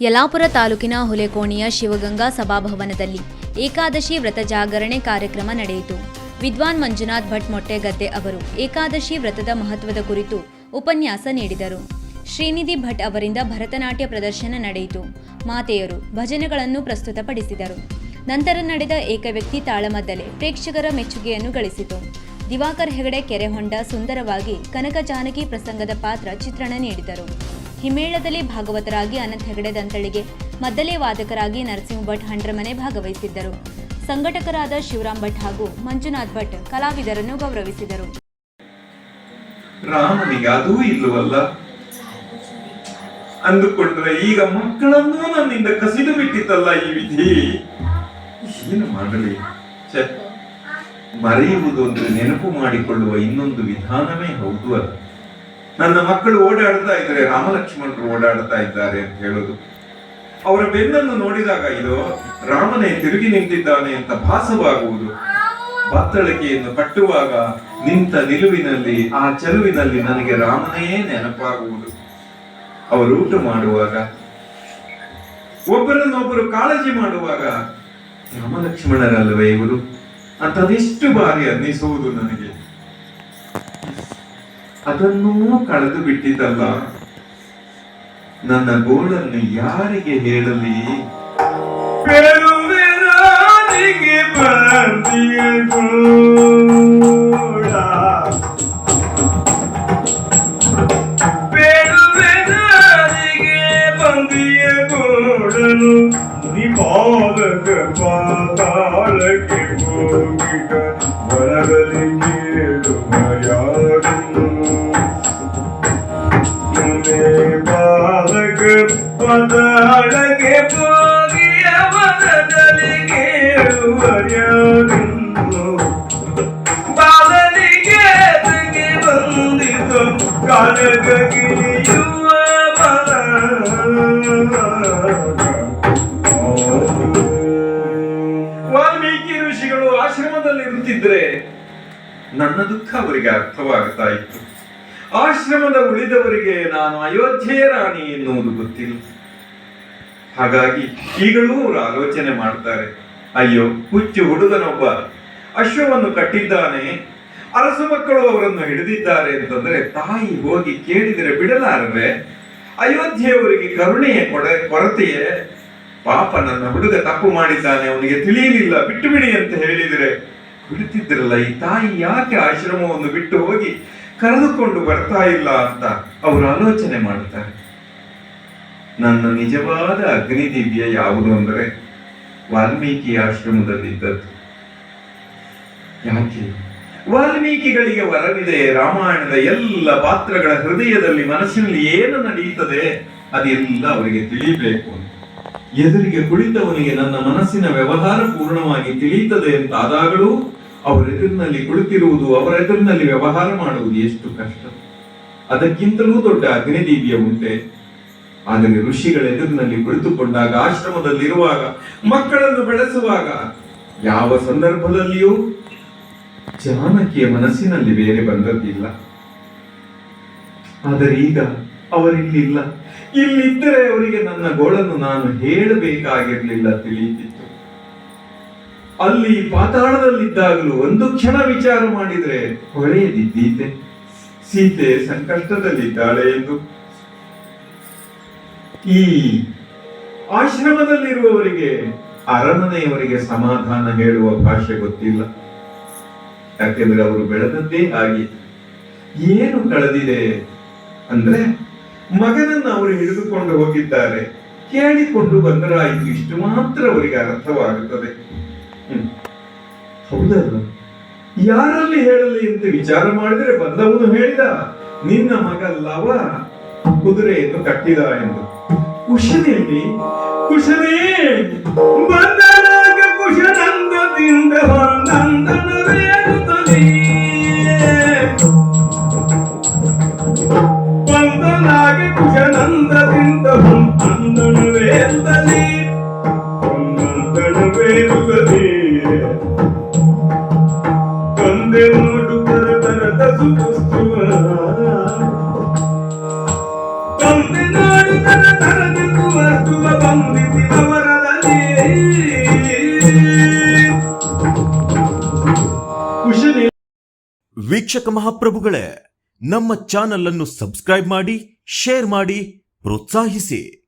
ಯಲ್ಲಾಪುರ ತಾಲೂಕಿನ ಹುಲೆಕೋಣಿಯ ಶಿವಗಂಗಾ ಸಭಾಭವನದಲ್ಲಿ ಏಕಾದಶಿ ವ್ರತ ಜಾಗರಣೆ ಕಾರ್ಯಕ್ರಮ ನಡೆಯಿತು. ವಿದ್ವಾನ್ ಮಂಜುನಾಥ್ ಭಟ್ ಮೊಟ್ಟೆಗದ್ದೆ ಅವರು ಏಕಾದಶಿ ವ್ರತದ ಮಹತ್ವದ ಕುರಿತು ಉಪನ್ಯಾಸ ನೀಡಿದರು. ಶ್ರೀನಿಧಿ ಭಟ್ ಅವರಿಂದ ಭರತನಾಟ್ಯ ಪ್ರದರ್ಶನ ನಡೆಯಿತು. ಮಾತೆಯರು ಭಜನೆಗಳನ್ನು ಪ್ರಸ್ತುತಪಡಿಸಿದರು. ನಂತರ ನಡೆದ ಏಕವ್ಯಕ್ತಿ ತಾಳಮದ್ದಲೆ ಪ್ರೇಕ್ಷಕರ ಮೆಚ್ಚುಗೆಯನ್ನು ಗಳಿಸಿತು. ದಿವಾಕರ್ ಹೆಗಡೆ ಕೆರೆಹೊಂಡ ಸುಂದರವಾಗಿ ಕನಕ ಜಾನಕಿ ಪ್ರಸಂಗದ ಪಾತ್ರ ಚಿತ್ರಣ ನೀಡಿದರು. ಹಿಮ್ಮೇಳದಲ್ಲಿ ಭಾಗವತರಾಗಿ ಅನಂತ್ ಹೆಗಡೆ ದಂತಳಿಗೆ, ಮದ್ದಲೆ ವಾದಕರಾಗಿ ನರಸಿಂಹ ಭಟ್ ಹಂಡ್ರಮನೆ ಭಾಗವಹಿಸಿದ್ದರು. ಸಂಘಟಕರಾದ ಶಿವರಾಮ್ ಭಟ್ ಹಾಗೂ ಮಂಜುನಾಥ್ ಭಟ್ ಕಲಾವಿದರನ್ನು ಗೌರವಿಸಿದರು. ರಾಮನಿಗೆ ಅದೂ ಇಲ್ಲವಲ್ಲ ಅಂದುಕೊಂಡ್ರೆ ಈಗ ಮಕ್ಕಳನ್ನೂ ನನ್ನಿಂದ ಕಸಿದು ಬಿಟ್ಟಿತ್ತಲ್ಲ ಈ ವಿಧಿ. ಏನು ಮಾಡಲಿ? ಮರೆಯುವುದು ಅಂದ್ರೆ ನೆನಪು ಮಾಡಿಕೊಳ್ಳುವ ಇನ್ನೊಂದು ವಿಧಾನವೇ ಹೌದು. ಅದು ನನ್ನ ಮಕ್ಕಳು ಓಡಾಡ್ತಾ ಇದ್ದಾರೆ, ರಾಮಲಕ್ಷ್ಮಣರು ಓಡಾಡ್ತಾ ಇದ್ದಾರೆ ಅಂತ ಹೇಳೋದು. ಅವರ ಬೆನ್ನನ್ನು ನೋಡಿದಾಗ ಇದು ರಾಮನೇ ತಿರುಗಿ ನಿಂತಿದ್ದಾನೆ ಅಂತ ಭಾಸವಾಗುವುದು. ಬತ್ತಳಿಕೆಯನ್ನು ಕಟ್ಟುವಾಗ ನಿಂತ ನಿಲುವಿನಲ್ಲಿ, ಆ ಚೆಲುವಿನಲ್ಲಿ ನನಗೆ ರಾಮನೇ ನೆನಪಾಗುವುದು. ಅವರು ಊಟ ಮಾಡುವಾಗ, ಒಬ್ಬರನ್ನೊಬ್ಬರು ಕಾಳಜಿ ಮಾಡುವಾಗ ರಾಮಲಕ್ಷ್ಮಣರಲ್ಲವೇ ಇವರು ಅಂತ ಅದೆಷ್ಟು ಬಾರಿ ಅನ್ನಿಸುವುದು ನನಗೆ. ಅದನ್ನೂ ಕಳೆದು ಬಿಟ್ಟಿದ್ದಲ್ಲ. ನನ್ನ ಗೋಳನ್ನು ಯಾರಿಗೆ ಹೇಳಲಿ? ಪಾತಾಳಕ್ಕೆ ಹೋಗಿದ ಮನದಲ್ಲಿ ಕೇಳುವ ಯಾರನ್ನು ಬಾಲಕ ಪಾತಾಳಕ್ಕೆ ಹೋಗಿಯ ಮನದಲ್ಲಿ ಕೇಳುವ ಯಾರನ್ನು ಬಾಲನಿಗೆ ಬಂದಿತು ಕಾಲಗ ಗಿಳಿಯುವ ಮನ. ವಾಲ್ಮೀಕಿ ಋಷಿಗಳು ಆಶ್ರಮದಲ್ಲಿ ಇರುತ್ತಿದ್ರೆ ನನ್ನ ದುಃಖ ಅವರಿಗೆ ಅರ್ಥವಾಗ್ತಾ ಇತ್ತು. ಆಶ್ರಮದ ಉಳಿದವರಿಗೆ ನಾನು ಅಯೋಧ್ಯೆಯ ರಾಣಿ ಎನ್ನುವುದು ಗೊತ್ತಿಲ್ಲ. ಹಾಗಾಗಿ ಈಗಲೂ ಅವರು ಆಲೋಚನೆ ಮಾಡ್ತಾರೆ, ಅಯ್ಯೋ ಹುಚ್ಚು ಹುಡುಗನೊಬ್ಬ ಅಶ್ವವನ್ನು ಕಟ್ಟಿದ್ದಾನೆ, ಅರಸು ಮಕ್ಕಳು ಅವರನ್ನು ಹಿಡಿದಿದ್ದಾರೆ ಅಂತಂದ್ರೆ ತಾಯಿ ಹೋಗಿ ಕೇಳಿದರೆ ಬಿಡಲಾರವೆ? ಅಯೋಧ್ಯೆಯವರಿಗೆ ಕರುಣೆಯ ಕೊರತೆಯೇ? ಪಾಪ ನನ್ನ ಹುಡುಗ ತಪ್ಪು ಮಾಡಿದ್ದಾನೆ, ಅವನಿಗೆ ತಿಳಿಯಲಿಲ್ಲ, ಬಿಟ್ಟು ಬಿಡಿ ಅಂತ ಹೇಳಿದರೆ ಬಿಡುತ್ತಿದ್ರಲ್ಲ. ಈ ತಾಯಿ ಯಾಕೆ ಆಶ್ರಮವನ್ನು ಬಿಟ್ಟು ಹೋಗಿ ಕರೆದುಕೊಂಡು ಬರ್ತಾ ಇಲ್ಲ ಅಂತ ಅವರು ಆಲೋಚನೆ ಮಾಡ್ತಾರೆ. ನನ್ನ ನಿಜವಾದ ಅಗ್ನಿದಿವ್ಯ ಯಾವುದು ಅಂದರೆ ವಾಲ್ಮೀಕಿ ಆಶ್ರಮದಲ್ಲಿದ್ದದ್ದು. ಯಾಕೆ? ವಾಲ್ಮೀಕಿಗಳಿಗೆ ವರವಿದೆ. ರಾಮಾಯಣದ ಎಲ್ಲ ಪಾತ್ರಗಳ ಹೃದಯದಲ್ಲಿ, ಮನಸ್ಸಿನಲ್ಲಿ ಏನು ನಡೆಯುತ್ತದೆ ಅದೆಲ್ಲ ಅವರಿಗೆ ತಿಳಿಯಬೇಕು ಅಂತ. ಎದುರಿಗೆ ಕುಳಿತವನಿಗೆ ನನ್ನ ಮನಸ್ಸಿನ ವ್ಯವಹಾರ ಪೂರ್ಣವಾಗಿ ತಿಳಿಯುತ್ತದೆ ಅಂತ ಆದಾಗಲೂ ಅವರೆದುರಿನಲ್ಲಿ ಕುಳಿತಿರುವುದು, ಅವರೆದುರಿನಲ್ಲಿ ವ್ಯವಹಾರ ಮಾಡುವುದು ಎಷ್ಟು ಕಷ್ಟ. ಅದಕ್ಕಿಂತಲೂ ದೊಡ್ಡ ಅಗ್ನಿದಿವ್ಯ ಉಂಟೆ. ಆದರೆ ಋಷಿಗಳ ಎದುರಿನಲ್ಲಿ ಕುಳಿತುಕೊಂಡಾಗ, ಆಶ್ರಮದಲ್ಲಿರುವಾಗ, ಮಕ್ಕಳನ್ನು ಬೆಳೆಸುವಾಗ ಯಾವ ಸಂದರ್ಭದಲ್ಲಿಯೂ ಜಾನಕಿಯ ಮನಸ್ಸಿನಲ್ಲಿ ಬೇರೆ ಬಂದದ್ದಿಲ್ಲ. ಆದರೆ ಈಗ ಅವರಿಲ್ಲಿಲ್ಲ. ಇಲ್ಲಿದ್ದರೆ ಅವರಿಗೆ ನನ್ನ ಗೋಳನ್ನು ನಾನು ಹೇಳಬೇಕಾಗಿರ್ಲಿಲ್ಲ, ತಿಳಿಯುತ್ತಿತ್ತು. ಅಲ್ಲಿ ಪಾತಾಳದಲ್ಲಿದ್ದಾಗಲೂ ಒಂದು ಕ್ಷಣ ವಿಚಾರ ಮಾಡಿದ್ರೆ ಹೊಳೆಯದಿದ್ದೀತೆ, ಸೀತೆ ಸಂಕಷ್ಟದಲ್ಲಿದ್ದಾಳೆ ಎಂದು. ಈ ಆಶ್ರಮದಲ್ಲಿರುವವರಿಗೆ, ಅರಮನೆಯವರಿಗೆ ಸಮಾಧಾನ ಹೇಳುವ ಭಾಷೆ ಗೊತ್ತಿಲ್ಲ. ಯಾಕೆಂದ್ರೆ ಅವರು ಬೆಳೆದದ್ದೇ ಹಾಗೆ. ಏನು ಕಳೆದಿದೆ ಅಂದ್ರೆ, ಮಗನನ್ನು ಅವರು ಹಿಡಿದುಕೊಂಡು ಹೋಗಿದ್ದಾರೆ, ಕೇಳಿಕೊಂಡು ಬಂದರಾಯಿತು, ಇಷ್ಟು ಮಾತ್ರ ಅವರಿಗೆ ಅರ್ಥವಾಗುತ್ತದೆ. ಹೌದಲ್ಲ? ಯಾರಲ್ಲಿ ಹೇಳಲಿ ಅಂತ ವಿಚಾರ ಮಾಡಿದರೆ ಬಂದವನು ಹೇಳಿದ, ನಿನ್ನ ಮಗಲ್ಲವ ಕುದುರೆಯನ್ನು ಕಟ್ಟಿದ ಎಂದು. ಕುಶನೆಯಲ್ಲಿ ಕುಶನೇ ಬಂದನಾಗ ಕುಶನಂದದಿಂದ ಹೊಂದಂದನವೇರುತ್ತಲೇ, ಬಂದನಾಗ ಕುಶನಂದದಿಂದ ಹೊಂದಂದನವೇರುತ್ತಲೇ, ಹೊಂದಂದನವೇರುತ್ತಲೇ. ತಂದೆ ನೋಡು ತರತರದ ಸುಪುಸ್ತುವ, ತಂದೆ ನೋಡು ತರತರದ ಸುಪುಸ್ತುವ ವೀಕ್ಷಕ ಮಹಾಪ್ರಭುಗಳೇ, ನಮ್ಮ ಚಾನಲ್ ಅನ್ನು ಸಬ್ಸ್ಕ್ರೈಬ್ ಮಾಡಿ, ಶೇರ್ ಮಾಡಿ, ಪ್ರೋತ್ಸಾಹಿಸಿ.